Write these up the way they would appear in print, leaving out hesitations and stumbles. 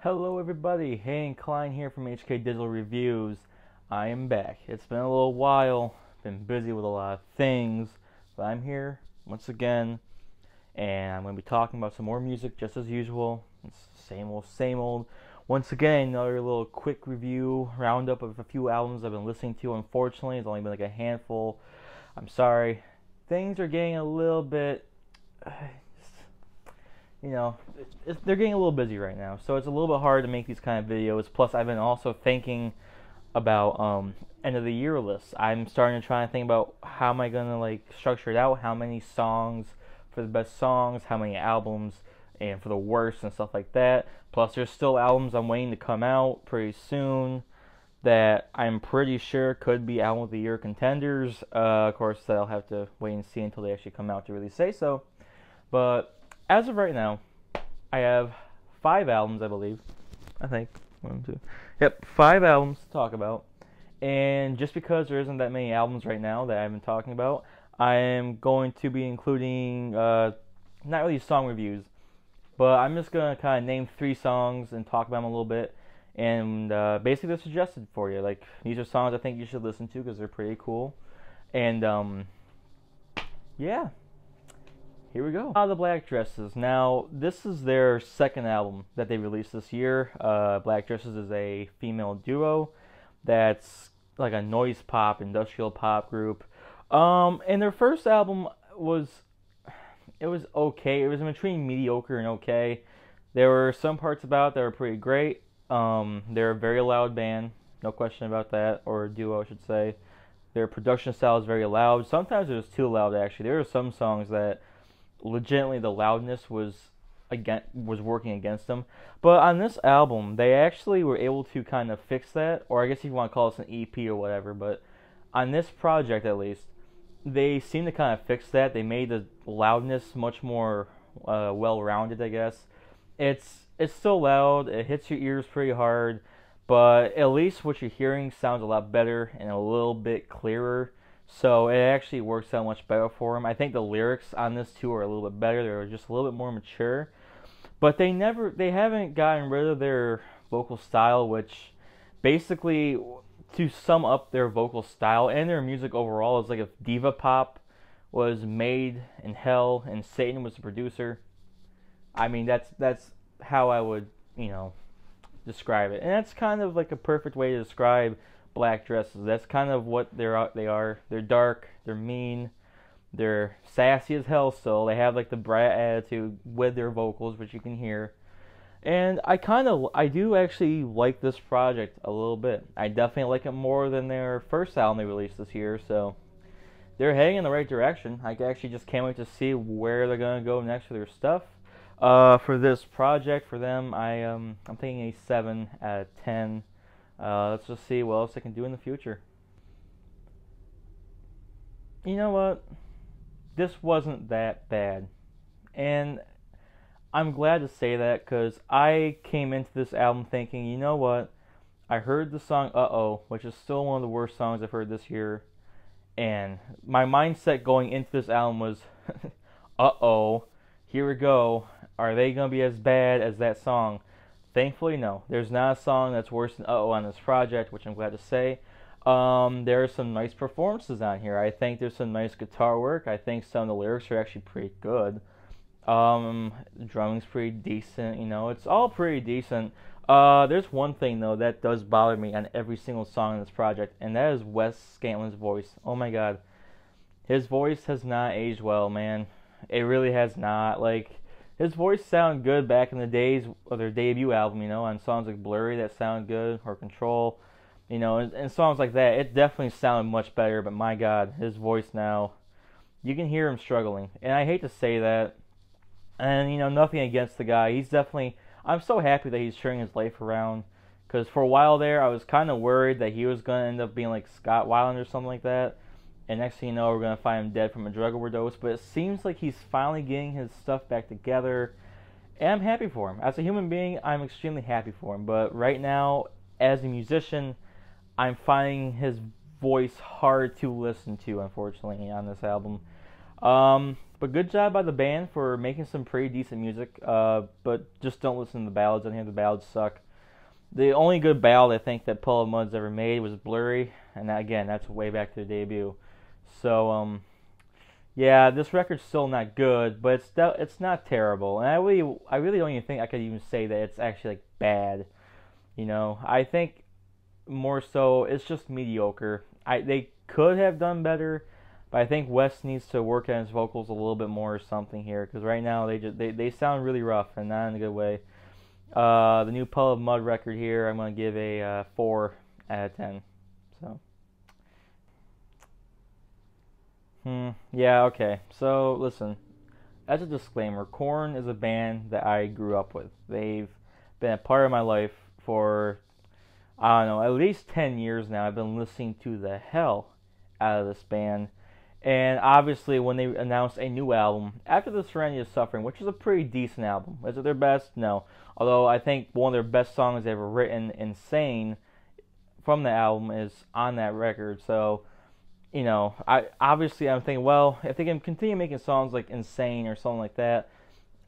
Hello everybody, Hayden Klein here from HK Digital Reviews. I am back. It's been a little while, been busy with a lot of things, but I'm here once again, and I'm going to be talking about some more music just as usual. It's same old, same old. Once again, another little quick review, roundup of a few albums I've been listening to. Unfortunately, it's only been like a handful. I'm sorry. Things are getting a little bit they're getting a little busy right now, so it's a little bit hard to make these kind of videos. Plus, I've been also thinking about end of the year lists. I'm starting to try and think about how am I gonna structure it out, how many songs for the best songs, how many albums, and for the worst and stuff like that. Plus, there's still albums I'm waiting to come out pretty soon that I'm pretty sure could be album of the year contenders. Of course, I'll have to wait and see until they actually come out to really say so. But as of right now, I have 5 albums, I believe. I think. 1, 2. Yep, 5 albums to talk about. And just because there isn't that many albums right now that I've been talking about, I am going to be including, not really song reviews, but I'm just going to kind of name 3 songs and talk about them a little bit. And basically they're suggested for you. Like, these are songs I think you should listen to because they're pretty cool. And, yeah. Here we go. The Black Dresses. Now, this is their second album that they released this year. Black Dresses is a female duo that's like a noise pop, industrial pop group. And their first album was okay. It was in between mediocre and okay. There were some parts about it that were pretty great. They're a very loud band, no question about that, or duo, I should say. Their production style is very loud. Sometimes it was too loud, actually. There were some songs that legitimately the loudness was working against them. But on this album, they actually were able to kind of fix that, or I guess you want to call this an EP or whatever, but on this project at least, they seem to kind of fix that. They made the loudness much more well-rounded, I guess. It's still loud, it hits your ears pretty hard, but at least what you're hearing sounds a lot better and a little bit clearer. So it actually works out much better for them. I think the lyrics on this too are a little bit better. They're just a little bit more mature. But they haven't gotten rid of their vocal style, which basically, to sum up their vocal style and their music overall, is like if diva pop was made in hell and Satan was the producer. I mean, that's how I would, describe it. And that's kind of like a perfect way to describe Black Dresses. That's kind of what they are. They're dark, they're mean, they're sassy as hell still. They have like the brat attitude with their vocals, which you can hear. And I do actually like this project a little bit. I definitely like it more than their first album they released this year, so they're heading in the right direction. I actually just can't wait to see where they're gonna go next with their stuff. For this project, for them, I'm thinking a 7 out of 10. Let's just see what else I can do in the future. You know what? This wasn't that bad. And I'm glad to say that because I came into this album thinking, you know what? I heard the song Uh-Oh, which is still one of the worst songs I've heard this year. And my mindset going into this album was, uh-oh, here we go. Are they going to be as bad as that song? Thankfully, no. There's not a song that's worse than Uh-Oh on this project, which I'm glad to say. There are some nice performances on here. I think there's some nice guitar work. I think some of the lyrics are actually pretty good. The drumming's pretty decent, It's all pretty decent. There's one thing, though, that does bother me on every single song in this project, and that is Wes Scantlin's voice. Oh my god. His voice has not aged well, man. It really has not. His voice sounded good back in the days of their debut album, on songs like Blurry that sound good, or Control, and songs like that. It definitely sounded much better, but my god, his voice now, you can hear him struggling. And I hate to say that, and, nothing against the guy. I'm so happy that he's turning his life around, because for a while there, I was kind of worried that he was going to end up being like Scott Weiland or something like that. And next thing you know, we're going to find him dead from a drug overdose. But it seems like he's finally getting his stuff back together. And I'm happy for him. As a human being, I'm extremely happy for him. But right now, as a musician, I'm finding his voice hard to listen to, unfortunately, on this album. But good job by the band for making some pretty decent music. But just don't listen to the ballads on here. The ballads suck. The only good ballad I think that Puddle of Mudd's ever made was Blurry, and that, again, that's way back to the debut. So, yeah, this record's still not good, but it's not terrible. And I really don't even think I could even say that it's actually like bad. You know, I think more so it's just mediocre. They could have done better, but I think Wes needs to work on his vocals a little bit more or something here, because right now they sound really rough and not in a good way. The new Puddle of Mudd record here, I'm going to give a 4 out of 10. So, yeah, okay. So, listen, as a disclaimer, Korn is a band that I grew up with. They've been a part of my life for, I don't know, at least 10 years now. I've been listening to the hell out of this band. And obviously, when they announced a new album, after the Serenity of Suffering, which is a pretty decent album. Is it their best? No. Although I think one of their best songs they've ever written, Insane, from the album is on that record. So, you know, I'm thinking, well, if they can continue making songs like Insane or something like that,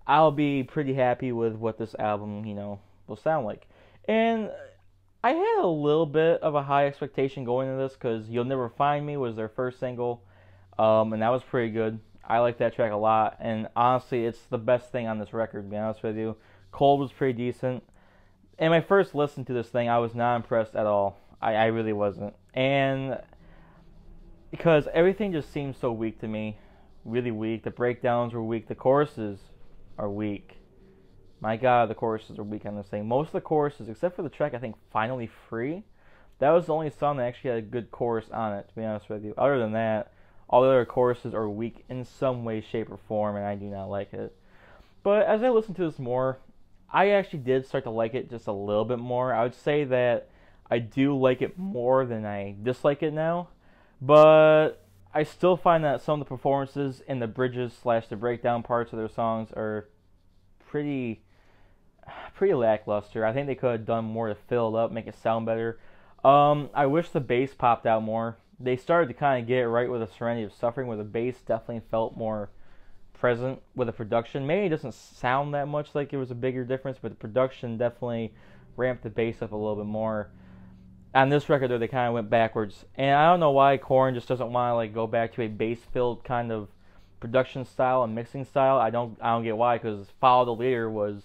I'll be pretty happy with what this album, you know, will sound like. And I had a little bit of a high expectation going into this, because You'll Never Find Me was their first single. And that was pretty good. I like that track a lot, and honestly, it's the best thing on this record, to be honest with you. Cold was pretty decent. And my first listen to this thing, I was not impressed at all. I really wasn't. And because everything just seemed so weak to me. Really weak. The breakdowns were weak. The choruses are weak. My God, the choruses are weak on this thing. Most of the choruses, except for the track, I think, Finally Free, that was the only song that actually had a good chorus on it, to be honest with you. Other than that, all the other choruses are weak in some way, shape, or form, and I do not like it. But as I listened to this more, I actually did start to like it just a little bit more. I would say that I do like it more than I dislike it now. But I still find that some of the performances in the bridges / the breakdown parts of their songs are pretty lackluster. I think they could have done more to fill it up, make it sound better. I wish the bass popped out more. They started to kind of get it right with the Serenity of Suffering, where the bass definitely felt more present with the production. Maybe it doesn't sound that much like it was a bigger difference, but the production definitely ramped the bass up a little bit more. On this record, though, they kind of went backwards. And I don't know why Korn just doesn't want to like go back to a bass-filled kind of production style and mixing style. I don't get why, because Follow the Leader was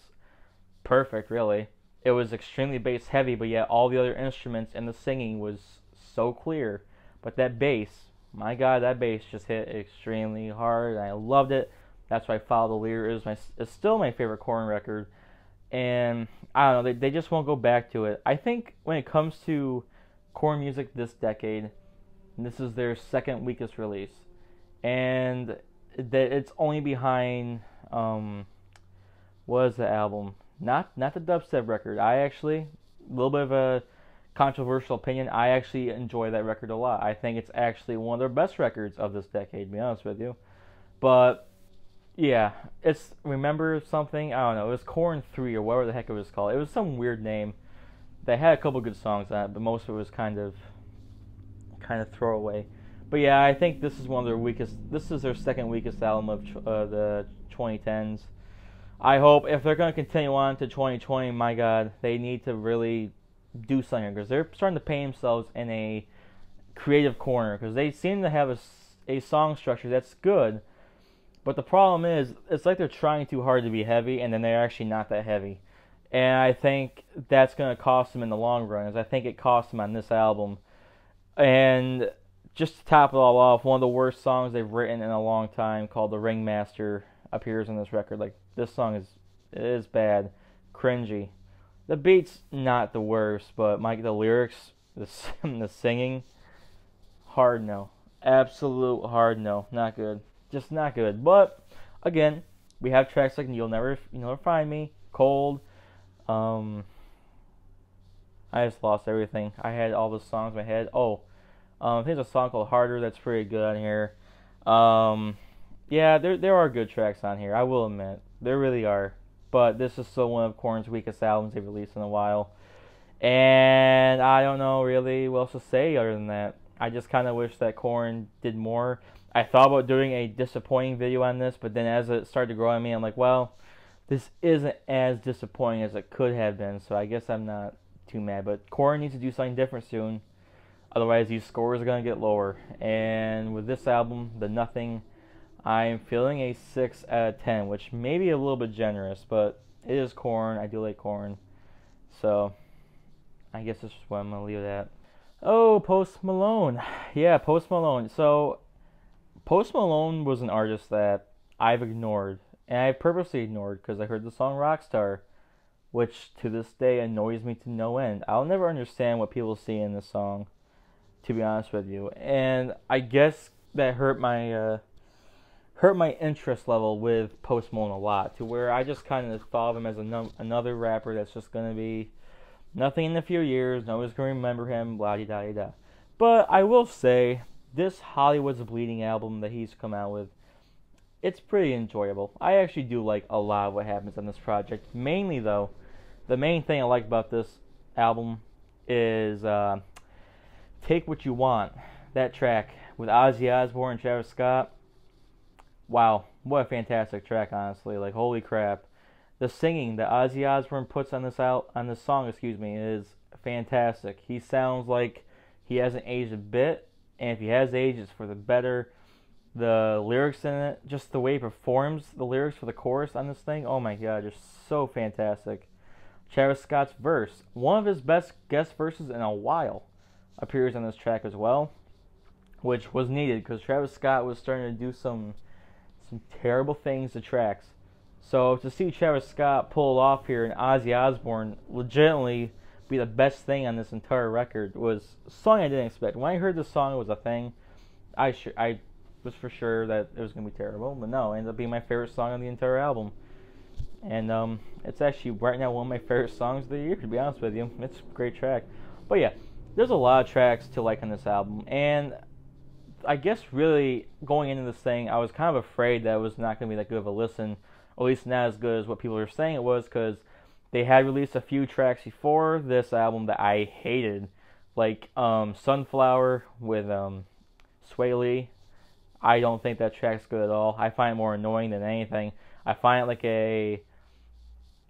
perfect, really. It was extremely bass-heavy, but yet all the other instruments and the singing was so clear. But that bass, my God, that bass just hit extremely hard, and I loved it. That's why Follow the Leader is still my favorite Korn record. And I don't know, they just won't go back to it. I think when it comes to Korn music this decade, this is their second weakest release. And that it's only behind, what is the album? Not the dubstep record. A little bit of a controversial opinion, I actually enjoy that record a lot. I think it's actually one of their best records of this decade, to be honest with you. But yeah, it's Remember Something, I don't know, it was Korn 3 or whatever the heck it was called. It was some weird name. They had a couple good songs on it, but most of it was kind of throwaway. But yeah, I think this is one of their weakest. This is their second weakest album of the 2010s. I hope if they're going to continue on to 2020, my God, they need to really do something, because they're starting to paint themselves in a creative corner, because they seem to have a song structure that's good, but the problem is it's like they're trying too hard to be heavy, and then they're actually not that heavy, and I think that's going to cost them in the long run, as I think it cost them on this album. And just to top it all off, one of the worst songs they've written in a long time, called The Ringmaster, appears on this record. Like, this song is bad, cringy. The beat's not the worst, but the lyrics, the singing, hard no. Absolute hard no. Not good. Just not good. But, again, we have tracks like You'll Never Find Me, Cold. I just lost everything. I had all the songs in my head. I think there's a song called Harder that's pretty good on here. Yeah, there are good tracks on here, I will admit. There really are. But this is still one of Korn's weakest albums they've released in a while. And I don't know really what else to say other than that. I just kind of wish that Korn did more. I thought about doing a disappointing video on this, but then as it started to grow on me, I'm like, well, this isn't as disappointing as it could have been, so I guess I'm not too mad. But Korn needs to do something different soon, otherwise these scores are going to get lower. And with this album, The Nothing, I'm feeling a 6 out of 10, which may be a little bit generous, but it is Korn. I do like Korn, so I guess this is what I'm going to leave it at. Oh, Post Malone. Yeah, Post Malone. So Post Malone was an artist that I've ignored, and I've purposely ignored because I heard the song Rockstar, which to this day annoys me to no end. I'll never understand what people see in this song, to be honest with you. And I guess that hurt my interest level with Post Malone a lot, to where I just kind of thought of him as another rapper that's just going to be nothing in a few years, nobody's going to remember him, blah-de-da-de-da. But I will say, this Hollywood's Bleeding album that he's come out with, it's pretty enjoyable. I actually do like a lot of what happens on this project. Mainly, though, the main thing I like about this album is Take What You Want. That track with Ozzy Osbourne and Travis Scott. Wow, what a fantastic track, honestly. Like, holy crap. The singing that Ozzy Osbourne puts on this song, is fantastic. He sounds like he hasn't aged a bit, and if he has aged, it's for the better. The lyrics in it, just the way he performs the lyrics for the chorus on this thing, oh my god, just so fantastic. Travis Scott's verse, one of his best guest verses in a while, appears on this track as well, which was needed because Travis Scott was starting to do some terrible things to tracks. So to see Travis Scott pull it off here and Ozzy Osbourne legitimately be the best thing on this entire record was something I didn't expect. When I heard this song it was a thing, I was for sure that it was going to be terrible, but no, it ended up being my favorite song on the entire album. And it's actually right now one of my favorite songs of the year, to be honest with you. It's a great track. But yeah, there's a lot of tracks to like on this album, and I guess really going into this thing, I was kind of afraid that it was not going to be that good of a listen, or at least not as good as what people were saying it was, because they had released a few tracks before this album that I hated, like Sunflower with Sway Lee. I don't think that track's good at all. I find it more annoying than anything. I find it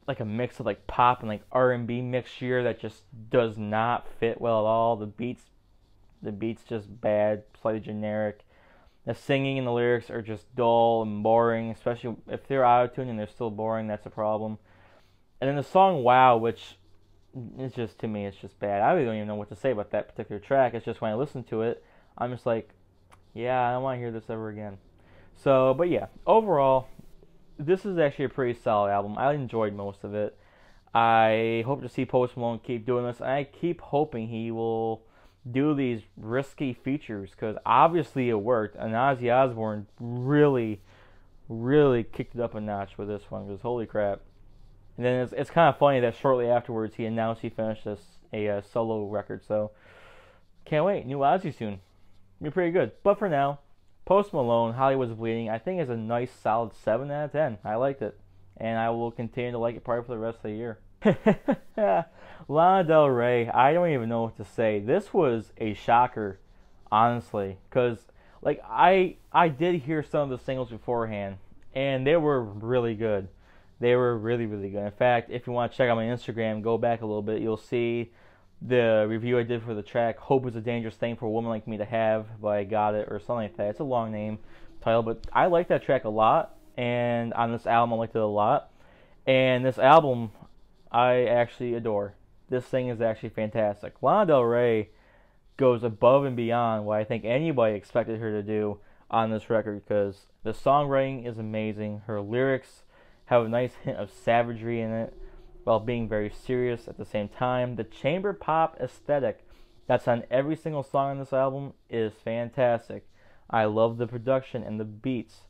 like a mix of like pop and like R&B mixture that just does not fit well at all. The beats just bad, slightly generic. The singing and the lyrics are just dull and boring, especially if they're auto-tuned and they're still boring, that's a problem. And then the song Wow, which is just, to me, it's just bad. I really don't even know what to say about that particular track. It's just when I listen to it, I'm just like, yeah, I don't want to hear this ever again. So, but yeah, overall, this is actually a pretty solid album. I enjoyed most of it. I hope to see Post Malone keep doing this. I keep hoping he will do these risky features, because obviously it worked, and Ozzy Osbourne really kicked it up a notch with this one, because holy crap. And then it's kind of funny that shortly afterwards he announced he finished a solo record, so can't wait, new Ozzy soon. Be pretty good. But for now, Post Malone, Hollywood's Bleeding, I think is a nice solid 7 out of 10. I liked it, and I will continue to like it probably for the rest of the year. Lana Del Rey, I don't even know what to say. This was a shocker, honestly, because like I did hear some of the singles beforehand, and they were really good. They were really good. In fact, if you want to check out my Instagram, go back a little bit, you'll see the review I did for the track Hope is a Dangerous Thing for a Woman Like Me to Have by Got It, or something like that. It's a long name title, but I like that track a lot, and on this album I liked it a lot. And this album I actually adore. This thing is actually fantastic. Lana Del Rey goes above and beyond what I think anybody expected her to do on this record, because the songwriting is amazing. Her lyrics have a nice hint of savagery in it while being very serious at the same time. The chamber pop aesthetic that's on every single song on this album is fantastic. I love the production and the beats.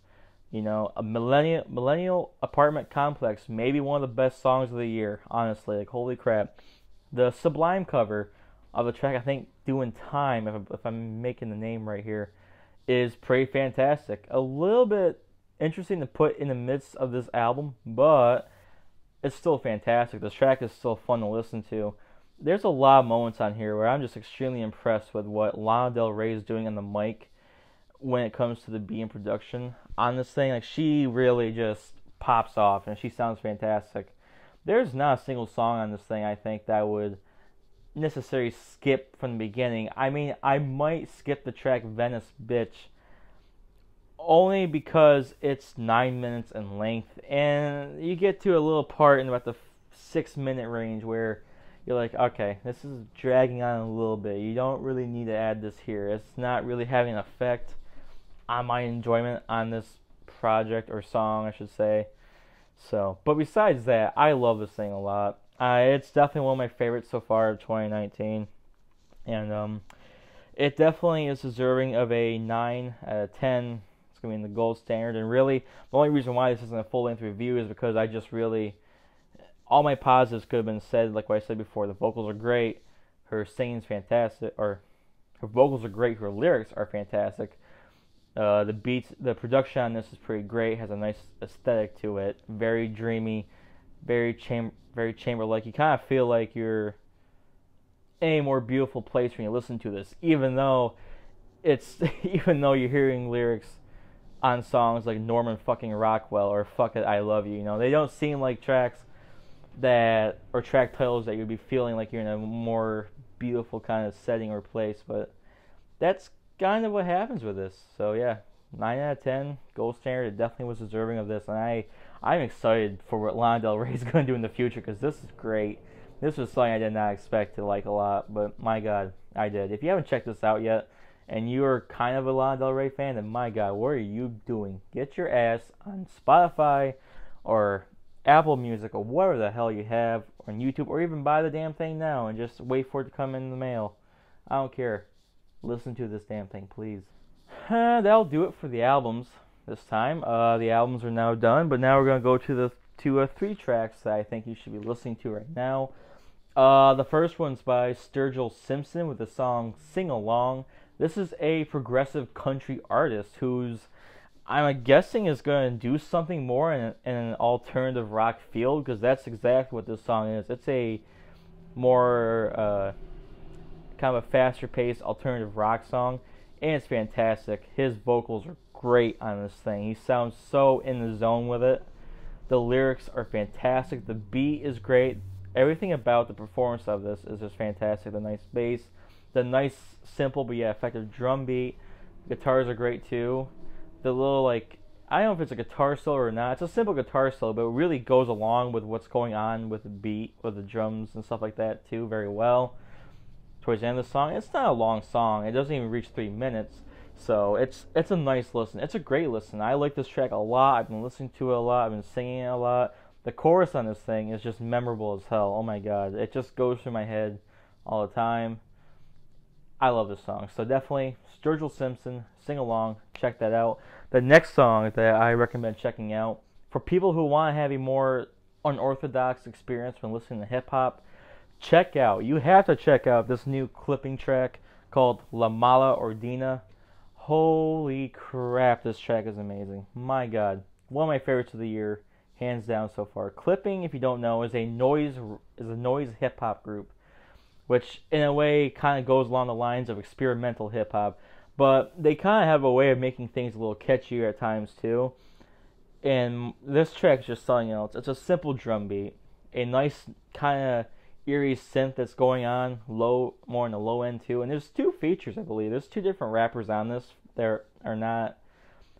You know, a millennial apartment complex, maybe one of the best songs of the year, honestly. Like, holy crap. The Sublime cover of the track, I think, Doing Time, if I'm making the name right here, is pretty fantastic. A little bit interesting to put in the midst of this album, but it's still fantastic. This track is still fun to listen to. There's a lot of moments on here where I'm just extremely impressed with what Lana Del Rey is doing on the mic, when it comes to the beat and production on this thing. Like, she really just pops off, and she sounds fantastic. There's not a single song on this thing I think that I would necessarily skip from the beginning. I mean, I might skip the track Venice Bitch only because it's 9 minutes in length, and you get to a little part in about the 6 minute range where you're like, okay, this is dragging on a little bit. You don't really need to add this here. It's not really having an effect on my enjoyment on this project, or song, I should say. So, but besides that, I love this thing a lot. It's definitely one of my favorites so far of 2019, and it definitely is deserving of a 9 out of 10. It's going to be in the gold standard, and really, the only reason why this isn't a full-length review is because I just really, all my positives could have been said, like what I said before. The vocals are great, her singing's fantastic, or her vocals are great, her lyrics are fantastic. The beats, the production on this is pretty great, has a nice aesthetic to it, very dreamy, very chamber-like. You kind of feel like you're in a more beautiful place when you listen to this, even though you're hearing lyrics on songs like Norman fucking Rockwell or Fuck It, I Love You. You know, they don't seem like tracks or track titles that you'd be feeling like you're in a more beautiful kind of setting or place, but that's kind of what happens with this. So yeah, 9 out of 10, gold standard. It definitely was deserving of this, and I'm excited for what Lana Del Rey is going to do in the future, because this is great. This was something I did not expect to like a lot, but my God, I did. If you haven't checked this out yet, and you're kind of a Lana Del Rey fan, then my God, what are you doing? Get your ass on Spotify or Apple Music or whatever the hell you have, on YouTube, or even buy the damn thing now and just wait for it to come in the mail. I don't care. Listen to this damn thing, please. That'll do it for the albums this time. The albums are now done, but now we're going to go to 3 tracks that I think you should be listening to right now. The first one's by Sturgill Simpson with the song Sing Along. This is a progressive country artist who's, I'm guessing, is going to do something more in an alternative rock field, because that's exactly what this song is. It's a more kind of a faster paced alternative rock song, and it's fantastic. His vocals are great on this thing. He sounds so in the zone with it. The lyrics are fantastic. The beat is great. Everything about the performance of this is just fantastic. The nice bass, the nice, simple but yet effective drum beat. The guitars are great too. The little, like, I don't know if it's a guitar solo or not. It's a simple guitar solo, but it really goes along with what's going on with the beat, with the drums and stuff like that too, very well. Towards the end of the song, it's not a long song. It doesn't even reach 3 minutes, so it's a nice listen. It's a great listen. I like this track a lot. I've been listening to it a lot. I've been singing it a lot. The chorus on this thing is just memorable as hell. Oh my God, it just goes through my head all the time. I love this song. So definitely, Sturgill Simpson, Sing Along. Check that out. The next song that I recommend checking out for people who want to have a more unorthodox experience when listening to hip hop, you have to check out this new clipping track called La Mala Ordina. Holy crap, this track is amazing. My God, one of my favorites of the year, hands down so far. Clipping, if you don't know, is a noise hip hop group, which in a way kind of goes along the lines of experimental hip hop, but they kind of have a way of making things a little catchier at times too. And this track is just something else. It's a simple drum beat, a nice kind of eerie synth that's going on more in the low end too. And there's 2 features, I believe. There's 2 different rappers on this that are not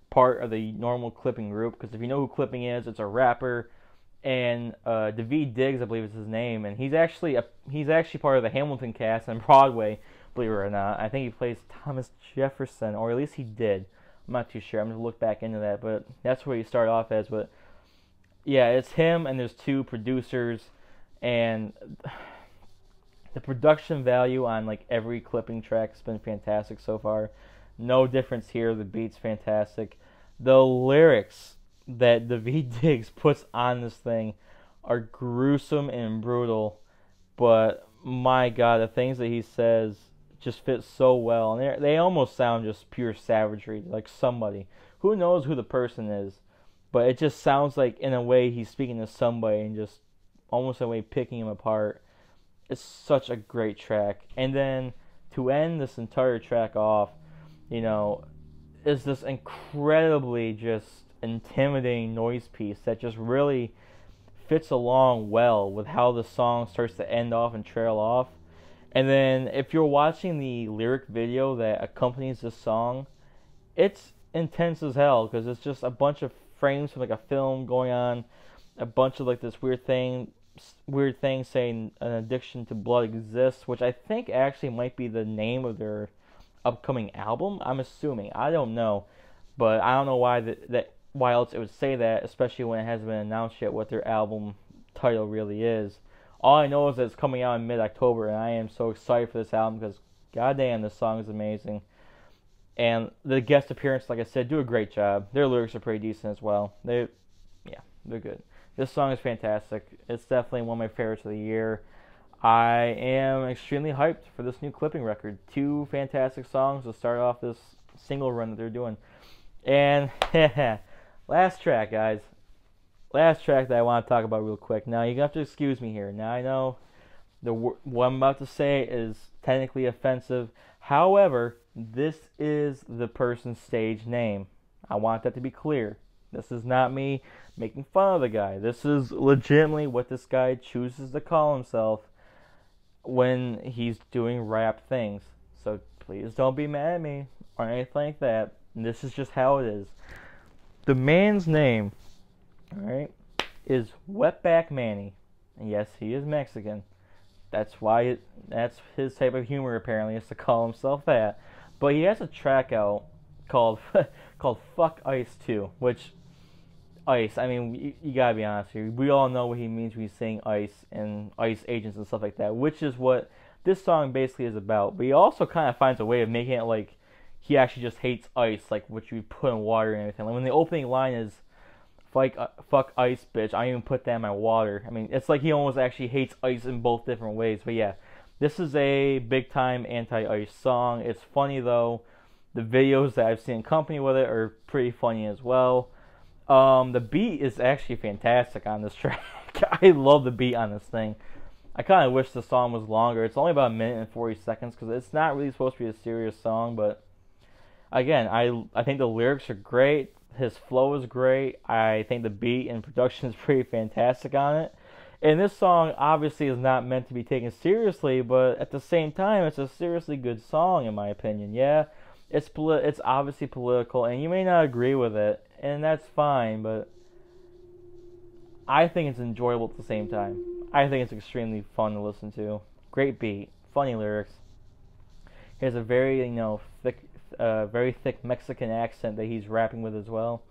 part of the normal clipping group, because if you know who clipping is, it's a rapper, and David Diggs, I believe is his name, and he's actually part of the Hamilton cast on Broadway, believe it or not. I think he plays Thomas Jefferson, or at least he did. I'm not too sure. I'm going to look back into that, but that's where he started off as. But yeah, it's him, and there's 2 producers, and the production value on like every clipping track has been fantastic so far. No difference here. The beat's fantastic. The lyrics that David Diggs puts on this thing are gruesome and brutal, but my God, the things that he says just fit so well, and they almost sound just pure savagery, like somebody. Who knows who the person is, but it just sounds like, in a way, he's speaking to somebody and just almost in a way picking him apart. It's such a great track. And then to end this entire track off, you know, is this incredibly just intimidating noise piece that just really fits along well with how the song starts to end off and trail off. And then if you're watching the lyric video that accompanies this song, it's intense as hell because it's just a bunch of frames from like a film going on, a bunch of like this weird thing saying an addiction to blood exists, which I think actually might be the name of their upcoming album. I'm assuming. I don't know, but I don't know why else it would say that, especially when it hasn't been announced yet what their album title really is. All I know is that it's coming out in mid-October, and I am so excited for this album because, goddamn, this song is amazing. And the guest appearance, like I said, do a great job. Their lyrics are pretty decent as well. They're good. This song is fantastic. It's definitely one of my favorites of the year. I am extremely hyped for this new clipping record. 2 fantastic songs to start off this single run that they're doing. And last track, guys. Last track that I want to talk about real quick. Now, you're going to have to excuse me here. Now, I know what I'm about to say is technically offensive. However, this is the person's stage name. I want that to be clear. This is not me making fun of the guy. This is legitimately what this guy chooses to call himself when he's doing rap things. So please don't be mad at me or anything like that. This is just how it is. The man's name, alright, is WETBACKMANNY. And yes, he is Mexican. That's his type of humor apparently, is to call himself that. But he has a track out called Fuck Ice 2, which Ice, I mean, you gotta be honest here. We all know what he means when he's saying ice and ice agents and stuff like that, which is what this song basically is about. But he also kind of finds a way of making it like he actually just hates ice, like what you put in water and everything. Like when the opening line is fuck ice, bitch, I even put that in my water. I mean, it's like he almost actually hates ice in both different ways. But yeah, this is a big time anti-ice song. It's funny though. The videos that I've seen in company with it are pretty funny as well. The beat is actually fantastic on this track. I love the beat on this thing. I kind of wish the song was longer. It's only about a minute and 40 seconds because it's not really supposed to be a serious song. But again, I think the lyrics are great. His flow is great. I think the beat and production is pretty fantastic on it. And this song obviously is not meant to be taken seriously, but at the same time, it's a seriously good song in my opinion. Yeah, it's obviously political, and you may not agree with it, and that's fine, but I think it's enjoyable at the same time. I think it's extremely fun to listen to. Great beat, funny lyrics. He has a very, very thick Mexican accent that he's rapping with as well,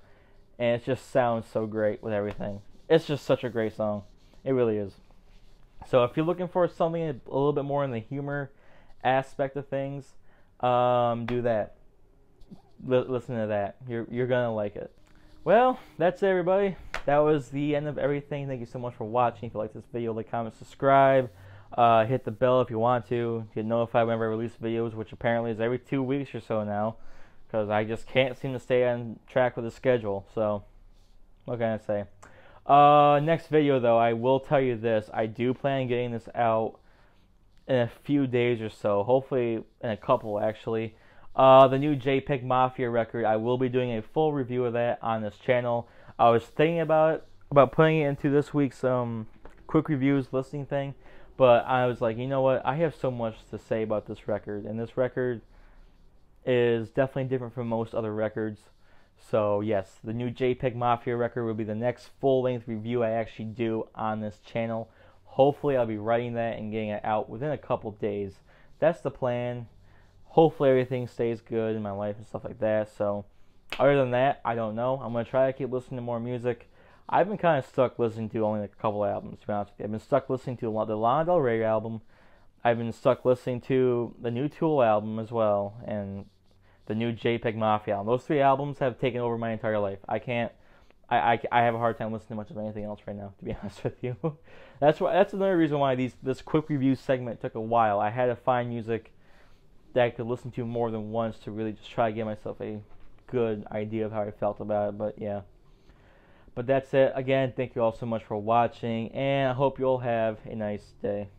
and it just sounds so great with everything. It's just such a great song. It really is. So if you're looking for something a little bit more in the humor aspect of things, do that. Listen to that. You're gonna like it. Well, that's it, everybody. That was the end of everything. Thank you so much for watching. If you like this video, like, comment, subscribe. Hit the bell if you want to get notified whenever I release videos, which apparently is every 2 weeks or so now, because I just can't seem to stay on track with the schedule. So, what can I say? Next video, though, I will tell you this. I do plan on getting this out in a few days or so. Hopefully in a couple, actually. The new JPEG Mafia record, I will be doing a full review of that on this channel. I was thinking about putting it into this week's quick reviews listing thing, but I was like, you know what? I have so much to say about this record, and this record is definitely different from most other records. So yes, the new JPEG Mafia record will be the next full-length review I actually do on this channel. Hopefully I'll be writing that and getting it out within a couple days. That's the plan. Hopefully everything stays good in my life and stuff like that. So other than that, I don't know. I'm going to try to keep listening to more music. I've been kind of stuck listening to only like a couple albums, to be honest with you. I've been stuck listening to the Lana Del Rey album. I've been stuck listening to the new Tool album as well, and the new JPEG Mafia album. Those 3 albums have taken over my entire life. I have a hard time listening to much of anything else right now, to be honest with you. That's another reason why this quick review segment took a while. I had to find music that I could listen to more than once to really just try to give myself a good idea of how I felt about it. But yeah. But that's it. Again, thank you all so much for watching, and I hope you all have a nice day.